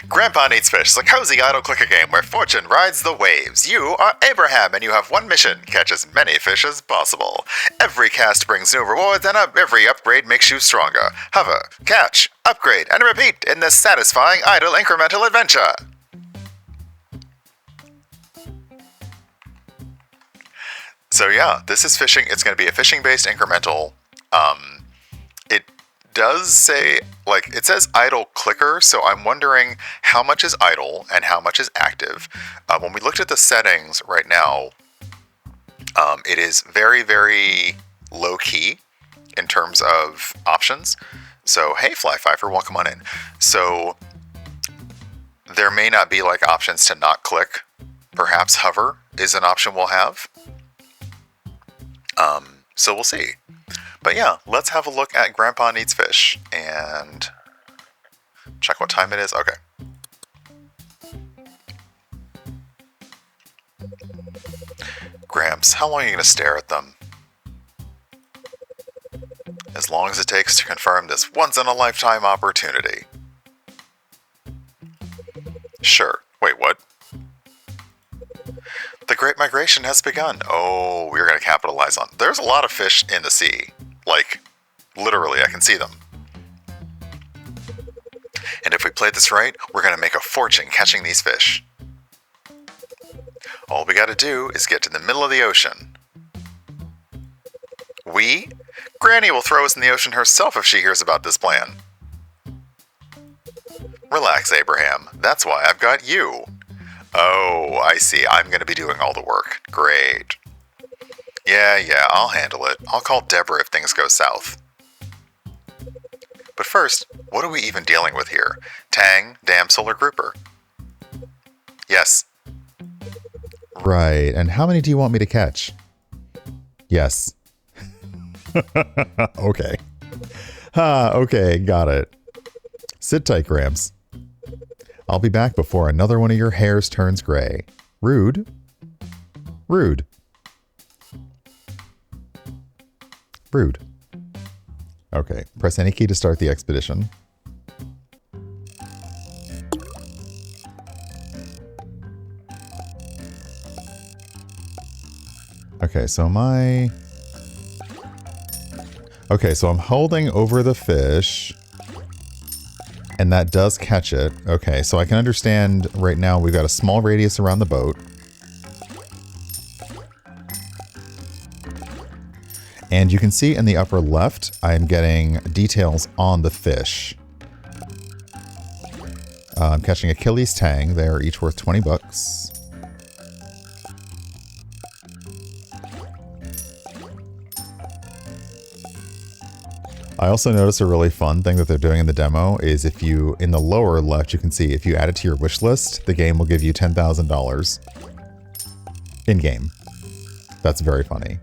Grandpa Needs Fish is a cozy idle clicker game where fortune rides the waves. You are Abraham and you have one mission: catch as many fish as possible. Every cast brings new rewards and every upgrade makes you stronger. Hover, catch, upgrade, and repeat in this satisfying idle incremental adventure. So yeah, this is fishing. It's going to be a fishing-based incremental. It does say, like, it says idle clicker, so I'm wondering how much is idle and how much is active. When we looked at the settings right now, it is very, very low-key in terms of options. So, hey, Fly Pfeiffer, welcome on in. So, there may not be, like, options to not click. Perhaps hover is an option we'll have. So we'll see. But yeah, let's have a look at Grandpa Needs Fish and check what time it is. Okay. Gramps, how long are you going to stare at them? As long as it takes to confirm this once-in-a-lifetime opportunity. Sure. Wait, what? The Great Migration has begun. Oh, we're going to capitalize on. There's a lot of fish in the sea. Like, literally, I can see them. And if we play this right, we're going to make a fortune catching these fish. All we got to do is get to the middle of the ocean. Granny will throw us in the ocean herself if she hears about this plan. Relax, Abraham. That's why I've got you. Oh, I see. I'm going to be doing all the work. Great. Yeah, I'll handle it. I'll call Deborah if things go south. But first, what are we even dealing with here? Tang, damsel, or grouper? Yes. Right, and how many do you want me to catch? Yes. Okay. Okay, got it. Sit tight, Gramps. I'll be back before another one of your hairs turns gray. Rude. Rude. Rude. Okay, press any key to start the expedition. Okay, so Okay, so I'm holding over the fish. And that does catch it. Okay, so I can understand right now we've got a small radius around the boat. And you can see in the upper left, I'm getting details on the fish. I'm catching Achilles tang. They are each worth 20 bucks. I also noticed a really fun thing that they're doing in the demo is if you, in the lower left, you can see if you add it to your wish list, the game will give you $10,000 in-game. That's very funny.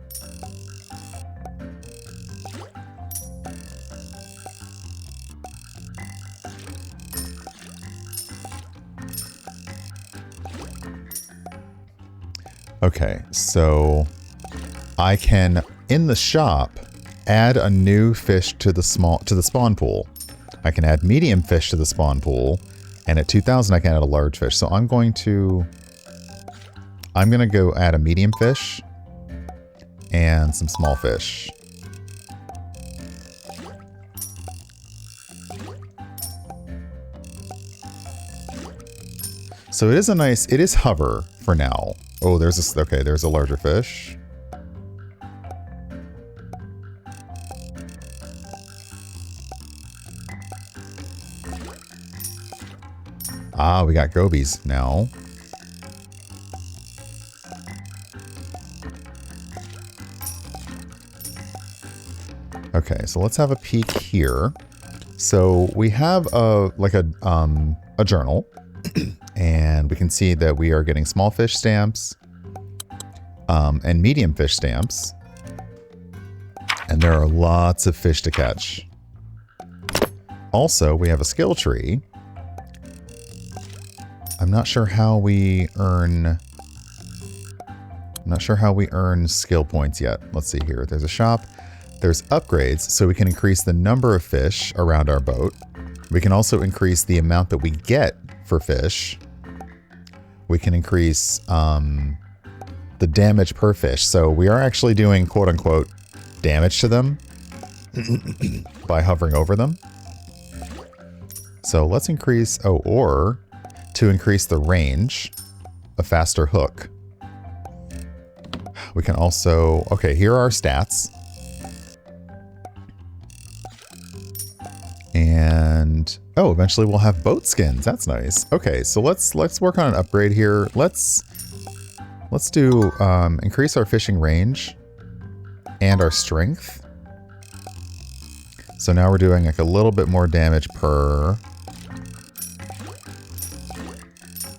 Okay, so I can, in the shop, add a new fish to the spawn pool. I can add medium fish to the spawn pool, and at 2,000 I can add a large fish. So I'm going to go add a medium fish and some small fish. So it is hover for now. Oh, there's a larger fish. Ah, we got gobies now. Okay, so let's have a peek here. So we have a journal, and we can see that we are getting small fish stamps and medium fish stamps, and there are lots of fish to catch. Also, we have a skill tree. I'm not sure how we earn skill points yet. Let's see here. There's a shop. There's upgrades, so we can increase the number of fish around our boat. We can also increase the amount that we get for fish. We can increase the damage per fish. So we are actually doing quote unquote damage to them by hovering over them. So let's increase, or to increase the range, a faster hook. We can also, okay, here are our stats. And, oh, eventually we'll have boat skins. That's nice. Okay, so let's work on an upgrade here. Let's do increase our fishing range and our strength. So now we're doing like a little bit more damage per.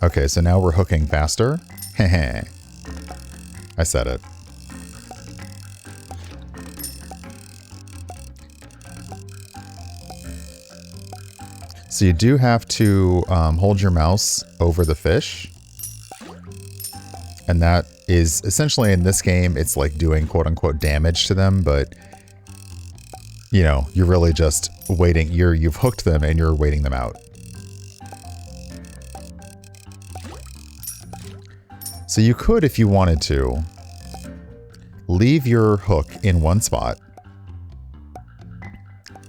Okay, so now we're hooking faster. Heh. I said it. So you do have to hold your mouse over the fish. And that is essentially in this game, it's like doing quote unquote damage to them, but you know, you're really just waiting. You've hooked them and you're waiting them out. So you could, if you wanted to, leave your hook in one spot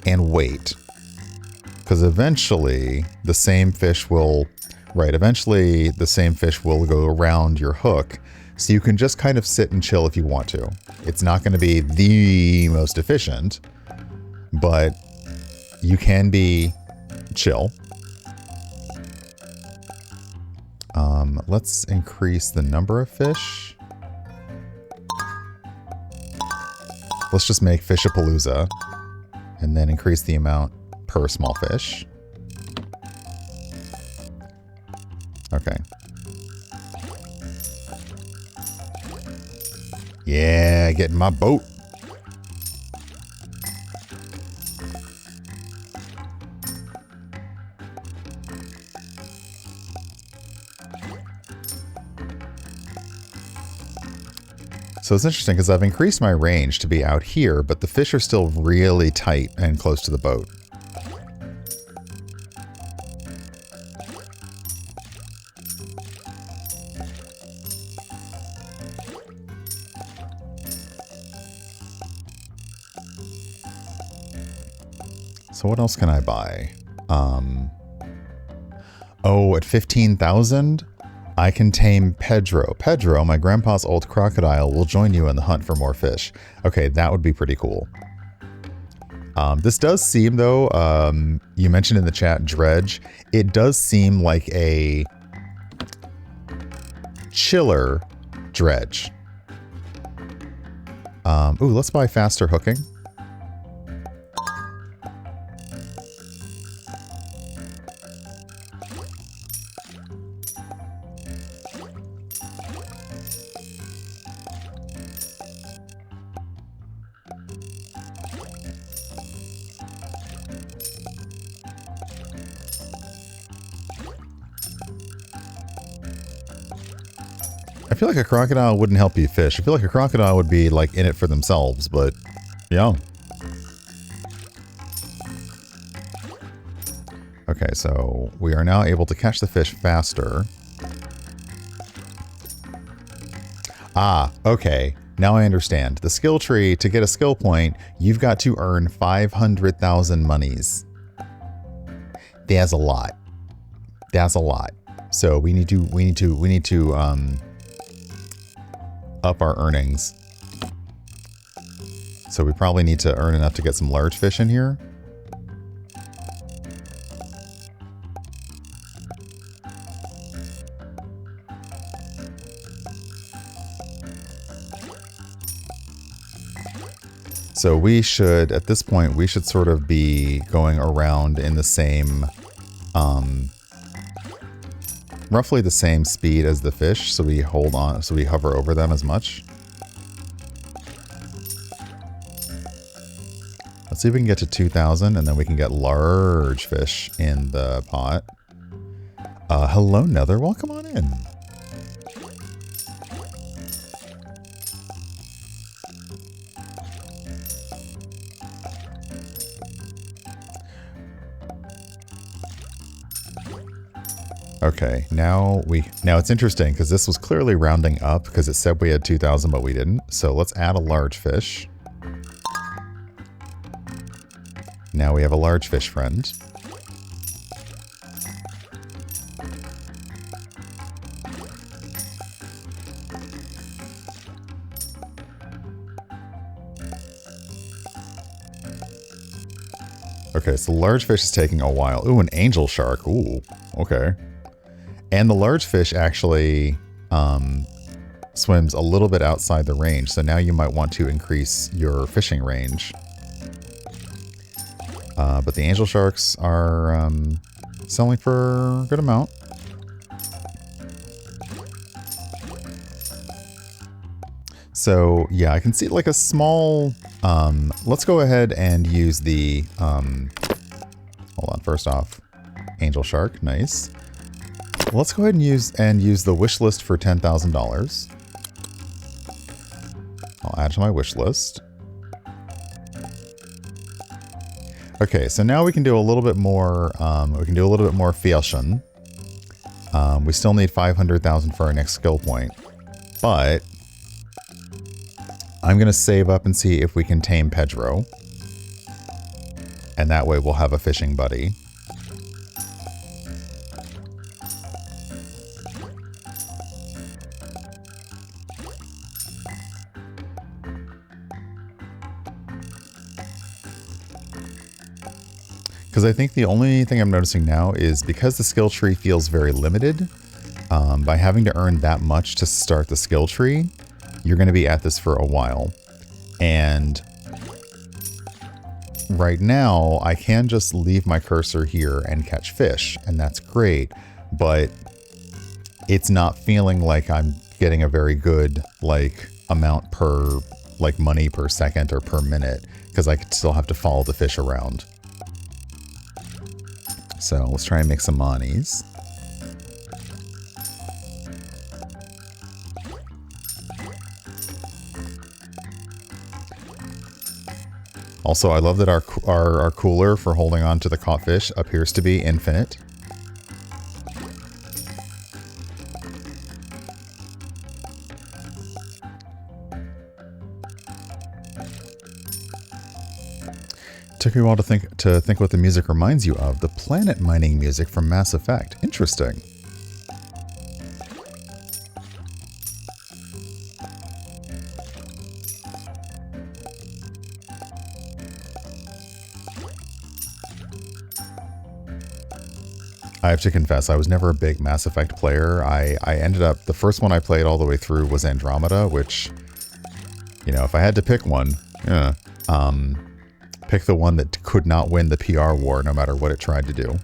and wait. Because eventually the same fish will, eventually the same fish will go around your hook. So you can just kind of sit and chill if you want to. It's not going to be the most efficient, but you can be chill. Let's increase the number of fish. Let's just make Fishapalooza and then increase the amount per small fish. Okay. Yeah, get in my boat. So it's interesting because I've increased my range to be out here, but the fish are still really tight and close to the boat. So what else can I buy? Oh, at 15,000, I can tame Pedro. Pedro, my grandpa's old crocodile, will join you in the hunt for more fish. Okay, that would be pretty cool. This does seem, though, you mentioned in the chat dredge. It does seem like a chiller dredge. Ooh, let's buy faster hooking. I feel like a crocodile wouldn't help you fish. I feel like a crocodile would be like in it for themselves, but yeah. Okay, so we are now able to catch the fish faster. Ah, okay. Now I understand. The skill tree, to get a skill point, you've got to earn 500,000 monies. That's a lot. That's a lot. So we need to up our earnings. So we probably need to earn enough to get some large fish in here. So we should, at this point, we should sort of be going around in the same, roughly the same speed as the fish. So we hold on, so we hover over them as much. Let's see if we can get to 2,000 and then we can get large fish in the pot. Hello, Nether. Welcome on in. Okay, now it's interesting because this was clearly rounding up because it said we had 2,000, but we didn't. So let's add a large fish. Now we have a large fish friend. Okay, so the large fish is taking a while. Ooh, an angel shark. Ooh, okay. And the large fish actually swims a little bit outside the range, so now you might want to increase your fishing range. But the angel sharks are selling for a good amount. So yeah, I can see like a small, let's go ahead and use the, hold on, first off, angel shark, nice. Let's go ahead and use the wish list for $10,000. I'll add to my wish list. Okay, so now we can do a little bit more, Fielchen. We still need 500,000 for our next skill point, but I'm going to save up and see if we can tame Pedro. And that way we'll have a fishing buddy. Because I think the only thing I'm noticing now is because the skill tree feels very limited, by having to earn that much to start the skill tree, you're going to be at this for a while. And right now, I can just leave my cursor here and catch fish, and that's great. But it's not feeling like I'm getting a very good like amount per like money per second or per minute, because I could still have to follow the fish around. So let's try and make some monies. Also, I love that our cooler for holding on to the caught fish appears to be infinite. Took me a while to think what the music reminds you of. The planet mining music from Mass Effect. Interesting. I have to confess, I was never a big Mass Effect player. I ended up, the first one I played all the way through was Andromeda, which, you know, if I had to pick one, yeah, pick the one that could not win the PR war no matter what it tried to do.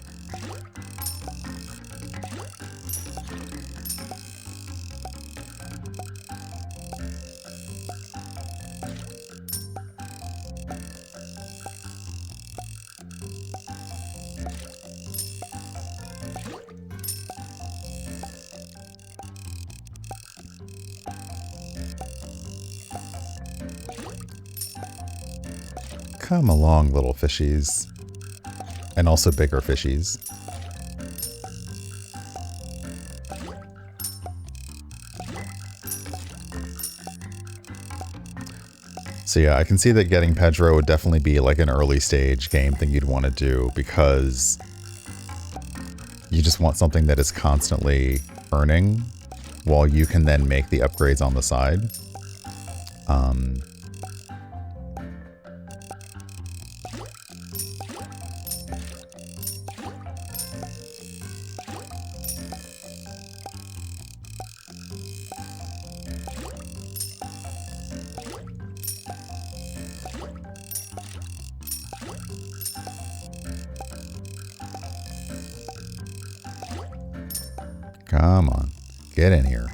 Come along, little fishies. And also bigger fishies. So yeah, I can see that getting Pedro would definitely be like an early stage game thing you'd want to do, because you just want something that is constantly earning while you can then make the upgrades on the side. Come on, get in here.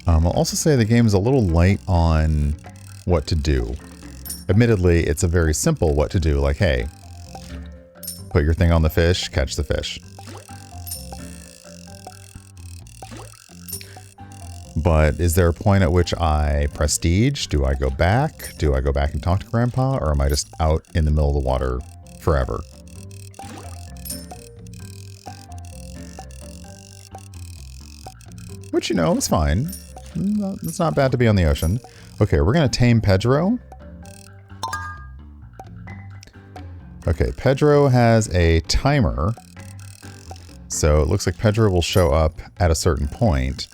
I'll also say the game is a little light on what to do. Admittedly, it's a very simple what to do, like, hey, put your thing on the fish, catch the fish. But is there a point at which I prestige? Do I go back? Do I go back and talk to Grandpa? Or am I just out in the middle of the water forever? Which, you know, is fine. It's not bad to be on the ocean. Okay, we're going to tame Pedro. Okay, Pedro has a timer. So it looks like Pedro will show up at a certain point.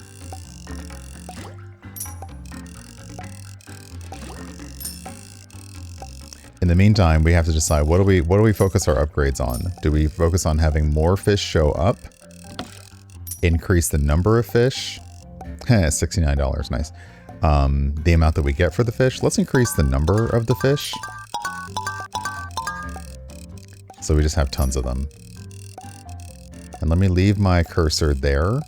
In the meantime, we have to decide what do we focus our upgrades on? Do we focus on having more fish show up? Increase the number of fish? $69, nice. The amount that we get for the fish. Let's increase the number of the fish. So we just have tons of them. And let me leave my cursor there.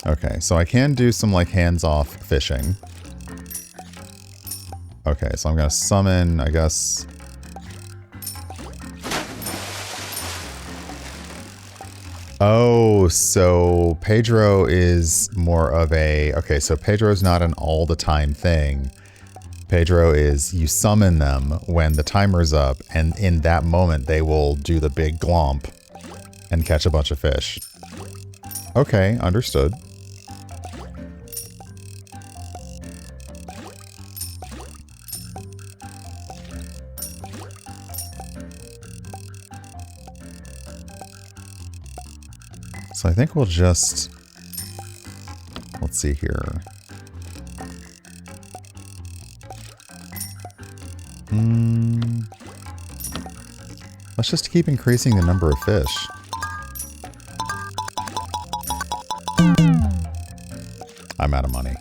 Okay, so I can do some like hands-off fishing. Okay, so I'm gonna summon, I guess. Oh, so Pedro is more of a... Okay, so Pedro's not an all-the-time thing. Pedro is, you summon them when the timer's up, and in that moment they will do the big glomp and catch a bunch of fish. Okay, understood. So I think we'll just... Let's see here. Let's just keep increasing the number of fish. I'm out of money.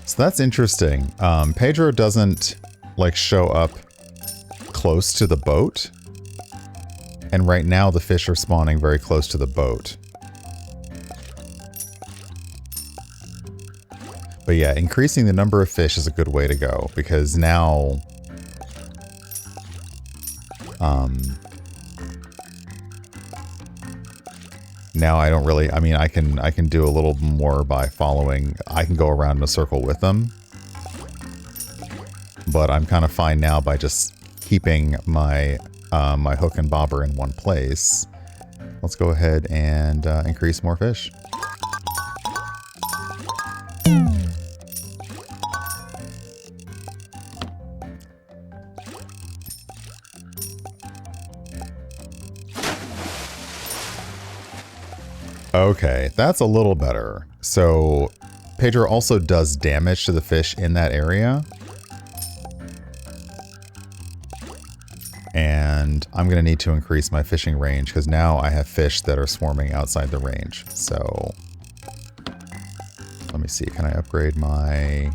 So that's interesting. Pedro doesn't like show up close to the boat. And right now the fish are spawning very close to the boat. But yeah, increasing the number of fish is a good way to go, because now now I don't really, I mean, I can do a little more by following. I can go around in a circle with them. But I'm kind of fine now by just keeping my my hook and bobber in one place. Let's go ahead and increase more fish. Okay, that's a little better. So Pedro also does damage to the fish in that area. And I'm going to need to increase my fishing range because now I have fish that are swarming outside the range. So let me see. Can I upgrade my...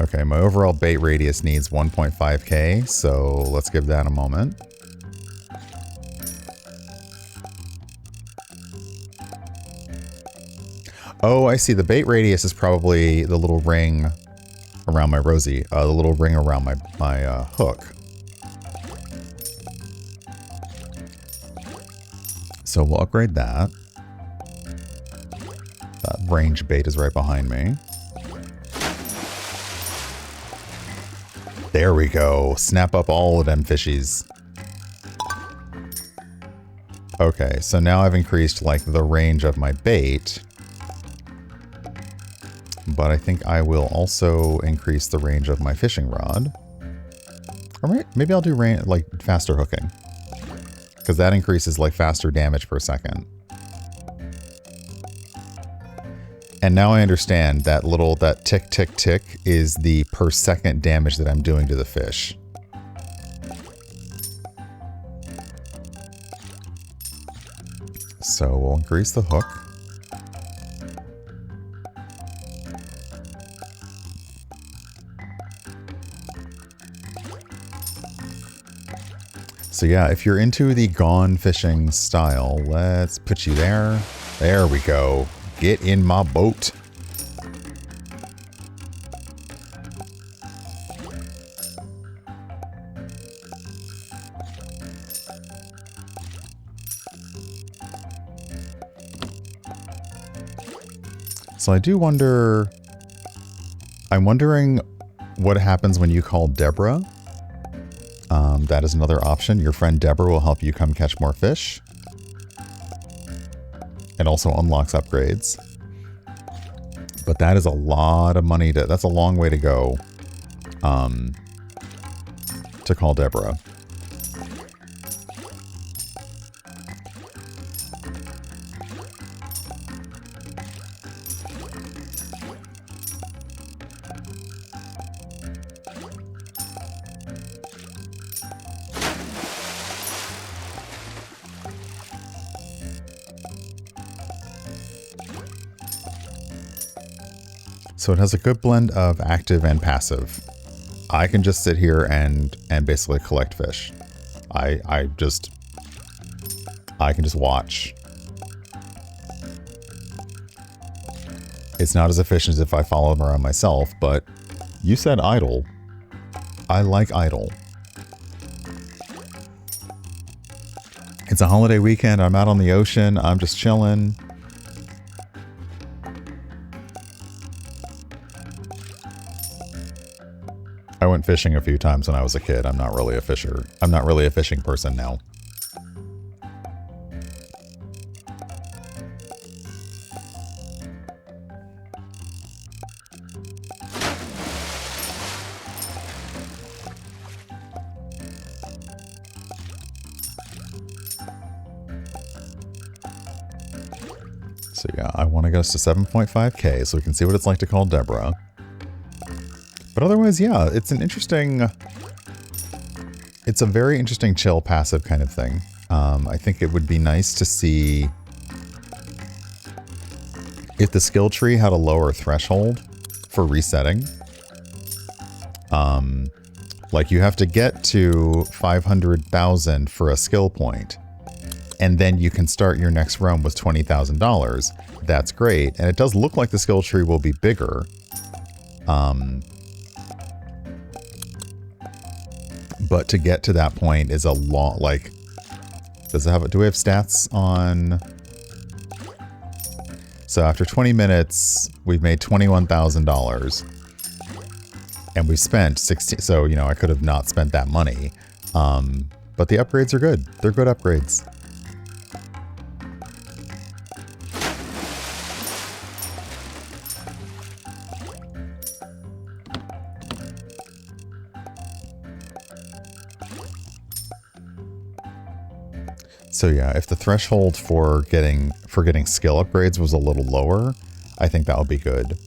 Okay, my overall bait radius needs 1.5k. So let's give that a moment. Oh, I see. The bait radius is probably the little ring around my Rosie, the little ring around my hook. So we'll upgrade that. That range bait is right behind me. There we go. Snap up all of them fishies. Okay, so now I've increased like the range of my bait. But I think I will also increase the range of my fishing rod. Or maybe I'll do like faster hooking. Because that increases like faster damage per second. And now I understand that that tick, tick, tick is the per second damage that I'm doing to the fish. So we'll increase the hook. So yeah, if you're into the gone fishing style, let's put you there. There we go. Get in my boat. So I do wonder... I'm wondering what happens when you call Deborah. That is another option. Your friend Deborah will help you come catch more fish. It also unlocks upgrades. But that is a lot of money to... That's a long way to go to call Deborah. So it has a good blend of active and passive. I can just sit here and basically collect fish. I can just watch. It's not as efficient as if I follow them around myself, but you said idle. I like idle. It's a holiday weekend. I'm out on the ocean. I'm just chilling. I went fishing a few times when I was a kid. I'm not really a fisher. I'm not really a fishing person now. So yeah, I want to get us to 7.5k so we can see what it's like to call Deborah. But otherwise, yeah, it's an interesting... It's a very interesting chill passive kind of thing. I think it would be nice to see if the skill tree had a lower threshold for resetting. Like you have to get to 500,000 for a skill point, and then you can start your next run with $20,000. That's great, and it does look like the skill tree will be bigger. But to get to that point is a long, like, does it have, do we have stats on? So after 20 minutes, we've made $21,000 and we spent 16. So, you know, I could have not spent that money. But the upgrades are good. They're good upgrades. So yeah, if the threshold for getting skill upgrades was a little lower, I think that would be good.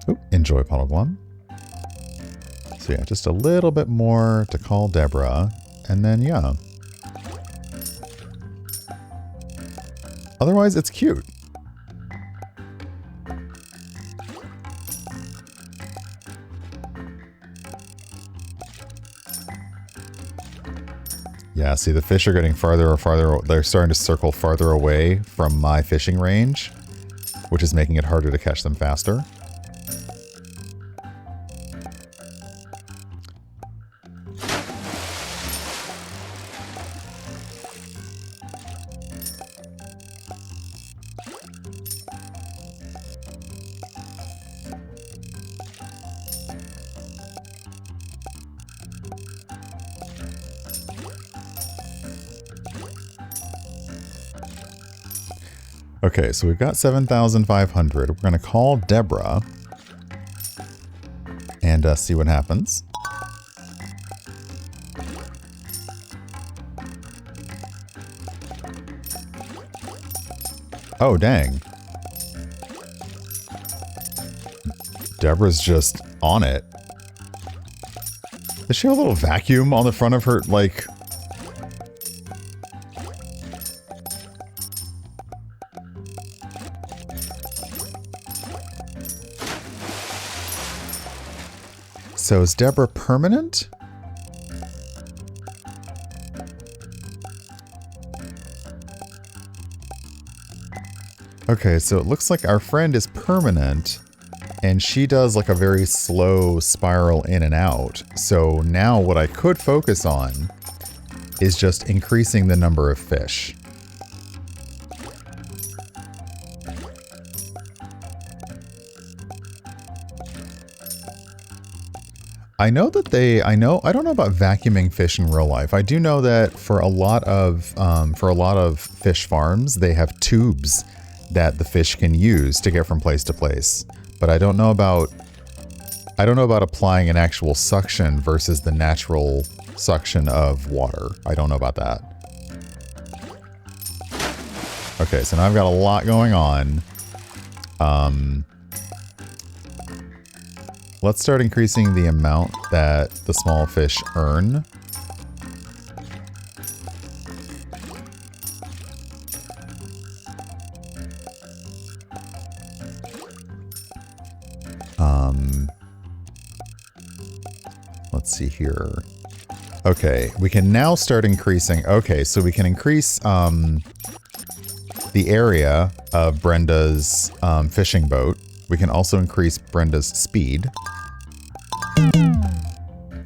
Ooh, enjoy Puddle Glum. So yeah, just a little bit more to call Deborah, and then yeah. Otherwise, it's cute. Yeah, see, the fish are getting farther or farther. They're starting to circle farther away from my fishing range, which is making it harder to catch them faster. Okay, so we've got 7,500. We're going to call Deborah and see what happens. Oh, dang. Deborah's just on it. Does she have a little vacuum on the front of her, like... So is Deborah permanent? Okay, so it looks like our friend is permanent, and she does like a very slow spiral in and out. So now what I could focus on is just increasing the number of fish. I know that I don't know about vacuuming fish in real life. I do know that for a lot of fish farms, they have tubes that the fish can use to get from place to place. But I don't know about applying an actual suction versus the natural suction of water. I don't know about that. Okay, so now I've got a lot going on. Let's start increasing the amount that the small fish earn. Let's see here. Okay, we can now start increasing. Okay, so we can increase the area of Brenda's fishing boat. We can also increase Brenda's speed.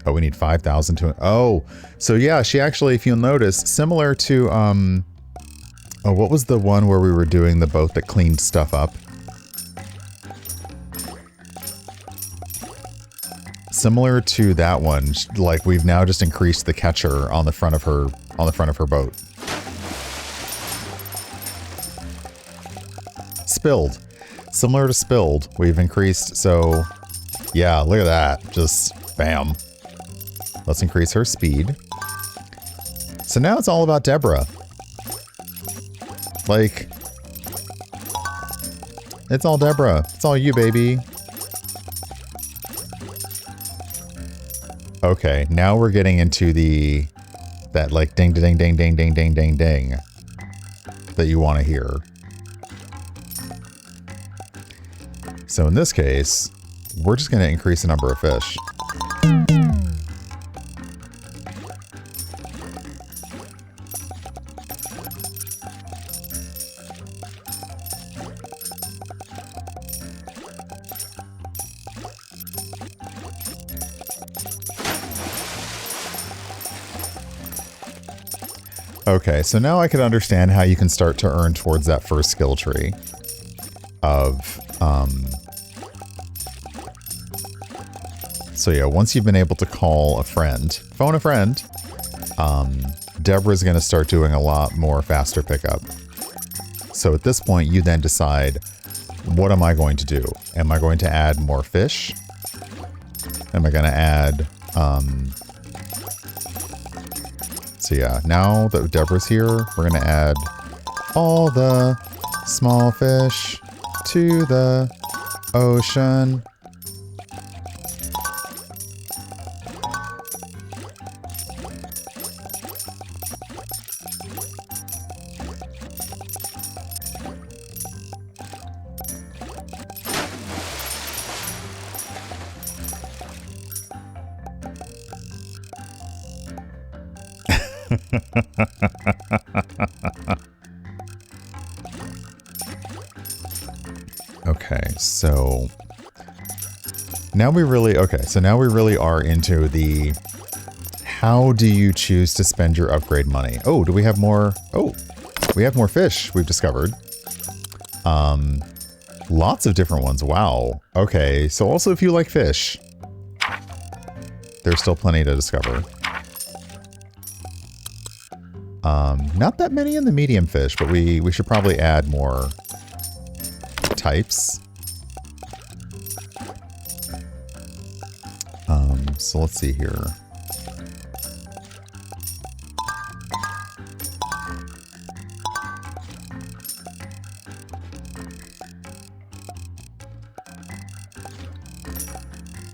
Oh, we need 5,000 to... Oh, so yeah, she actually, if you'll notice, similar to... oh, what was the one where we were doing the boat that cleaned stuff up? Similar to that one, like we've now just increased the catcher on the front of her boat. Spilled. Similar to spilled, we've increased, so yeah, look at that. Just bam. Let's increase her speed. So now it's all about Deborah. Like, it's all Deborah. It's all you, baby. Okay, now we're getting into that like ding ding ding ding ding ding ding ding that you want to hear. So in this case, we're just going to increase the number of fish. Okay, so now I can understand how you can start to earn towards that first skill tree of, so yeah, once you've been able to call a friend, phone a friend, Deborah's going to start doing a lot more faster pickup. So at this point, you then decide, what am I going to do? Am I going to add more fish? Am I going to add, so yeah, now that Deborah's here, we're going to add all the small fish to the ocean. Okay, so now we really are into the how do you choose to spend your upgrade money? Oh, do we have more? Oh, we have more fish we've discovered. Lots of different ones. Wow. Okay, so also if you like fish, there's still plenty to discover. Not that many in the medium fish, but we should probably add more types. So let's see here.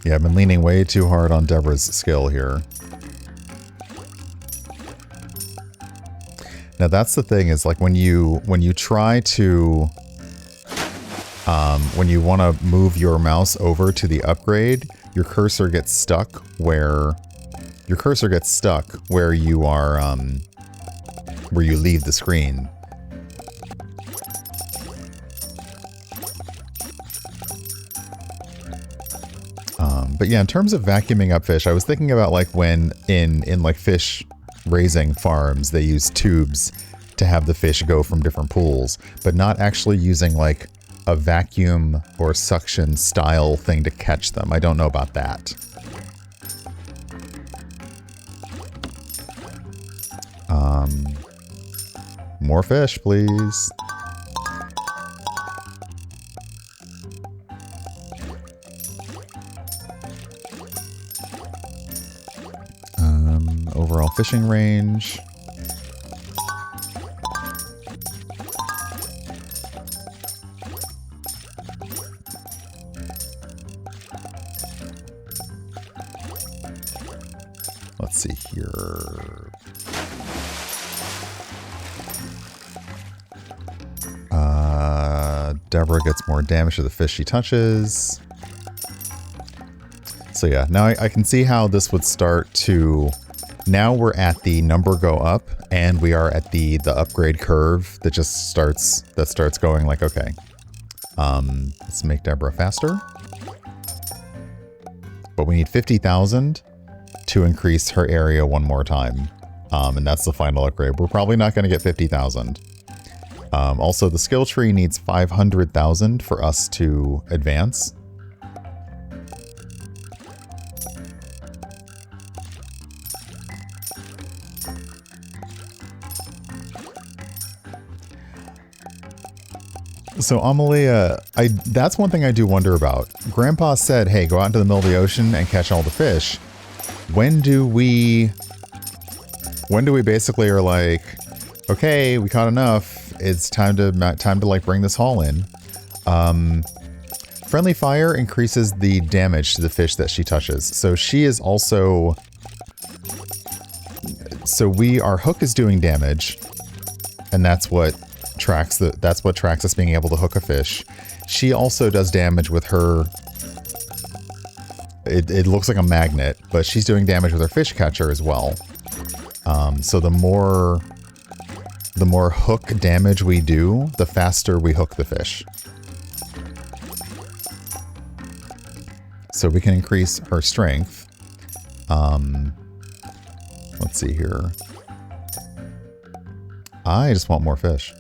Yeah, I've been leaning way too hard on Deborah's skill here. Now that's the thing, is like when you try to when you want to move your mouse over to the upgrade, your cursor gets stuck where you are where you leave the screen. But yeah, in terms of vacuuming up fish, I was thinking about like when in like fish raising farms, they use tubes to have the fish go from different pools, but not actually using like a vacuum or suction style thing to catch them. I don't know about that. More fish, please. Overall fishing range. Let's see here. Deborah gets more damage to the fish she touches. So yeah, now I can see how this would start to... Now we're at the number go up, and we are at the upgrade curve that just starts going like, okay. Let's make Deborah faster. But we need 50,000 to increase her area one more time. And that's the final upgrade. We're probably not going to get 50,000. Also, the skill tree needs 500,000 for us to advance. So Amalia, that's one thing I do wonder about. Grandpa said, hey, go out into the middle of the ocean and catch all the fish. When do we basically are like, okay, we caught enough. It's time to like bring this haul in. Friendly fire increases the damage to the fish that she touches. So she is also, our hook is doing damage, and that's what tracks us being able to hook a fish. She also does damage with her. It looks like a magnet, but she's doing damage with her fish catcher as well. So the more hook damage we do, the faster we hook the fish. So we can increase her strength. Let's see here. I just want more fish.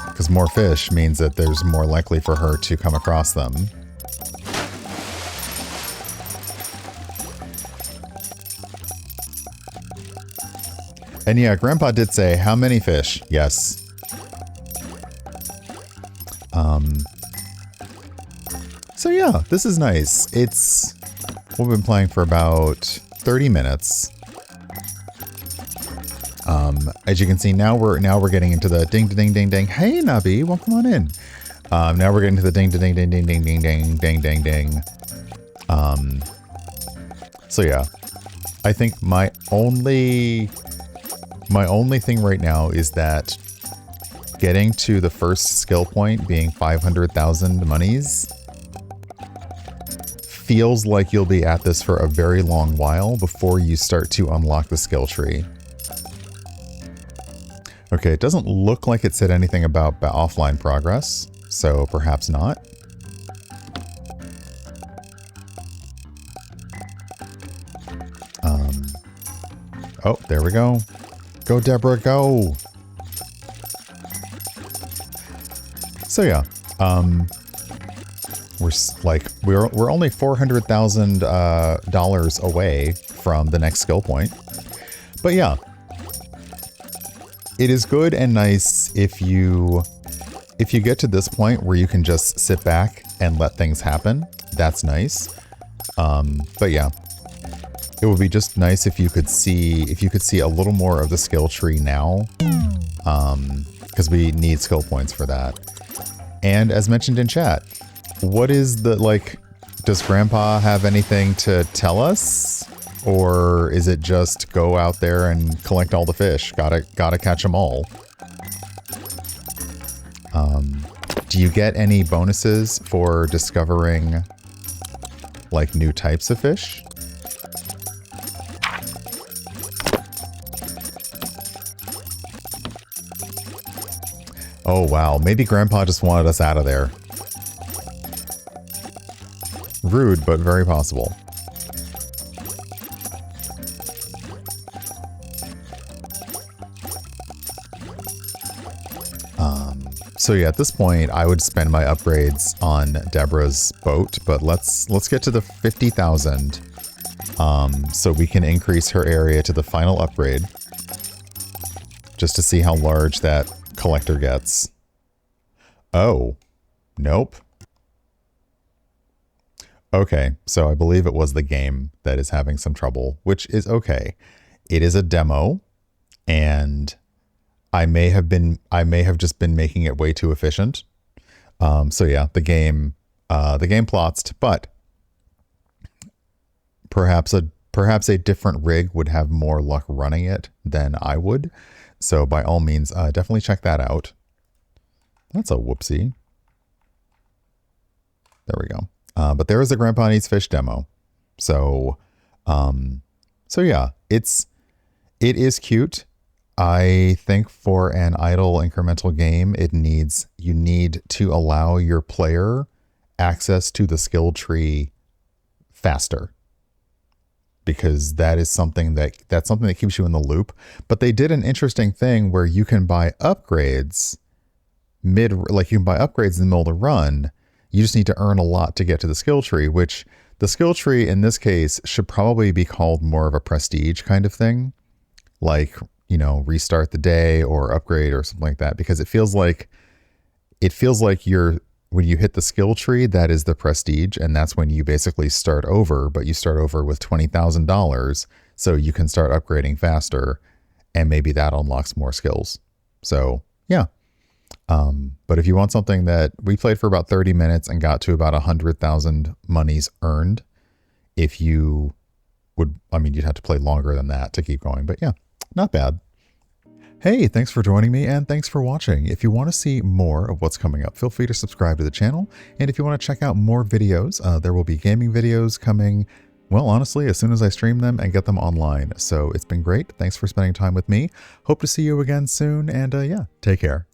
Because more fish means that there's more likely for her to come across them. And yeah, Grandpa did say, how many fish? Yes. So yeah, this is nice. We've been playing for about 30 minutes. As you can see, now we're getting into the ding ding ding ding. Hey Nabi, welcome on in. Now we're getting to the ding ding ding ding ding ding ding ding ding ding. So yeah, I think my only thing right now is that getting to the first skill point being 500,000 monies feels like you'll be at this for a very long while before you start to unlock the skill tree. Okay, it doesn't look like it said anything about offline progress, so perhaps not. Oh, there we go. Go, Deborah, go! So yeah, we're only $400,000 away from the next skill point. But yeah, it is good and nice if you get to this point where you can just sit back and let things happen. That's nice. But yeah, it would be just nice if you could see a little more of the skill tree now, because we need skill points for that. And as mentioned in chat, what is does Grandpa have anything to tell us? Or is it just go out there and collect all the fish? Gotta catch them all. Do you get any bonuses for discovering new types of fish? Oh wow, maybe Grandpa just wanted us out of there. Rude, but very possible. So yeah, at this point, I would spend my upgrades on Deborah's boat, but let's get to the 50,000, so we can increase her area to the final upgrade, just to see how large that collector gets. Oh, nope. Okay, so I believe it was the game that is having some trouble, which is okay. It is a demo, and I may have just been making it way too efficient. So yeah, the game plots, but perhaps a different rig would have more luck running it than I would. So by all means, definitely check that out. That's a whoopsie. There we go. But there is the Grandpa Needs Fish demo. So, yeah, it is cute. I think for an idle incremental game, you need to allow your player access to the skill tree faster, because that's something that keeps you in the loop. But they did an interesting thing where you can buy upgrades in the middle of the run. You just need to earn a lot to get to the skill tree, which the skill tree in this case should probably be called more of a prestige kind of thing. Like, restart the day or upgrade or something like that, because it feels like when you hit the skill tree, that is the prestige, and that's when you basically start over, but you start over with $20,000, so you can start upgrading faster, and maybe that unlocks more skills. So yeah. But if you want something that we played for about 30 minutes and got to about 100,000 monies earned, you'd have to play longer than that to keep going, but yeah, not bad. Hey, thanks for joining me, and thanks for watching. If you want to see more of what's coming up, feel free to subscribe to the channel. And if you want to check out more videos, there will be gaming videos coming, well, honestly, as soon as I stream them and get them online. So it's been great. Thanks for spending time with me. Hope to see you again soon, and yeah, take care.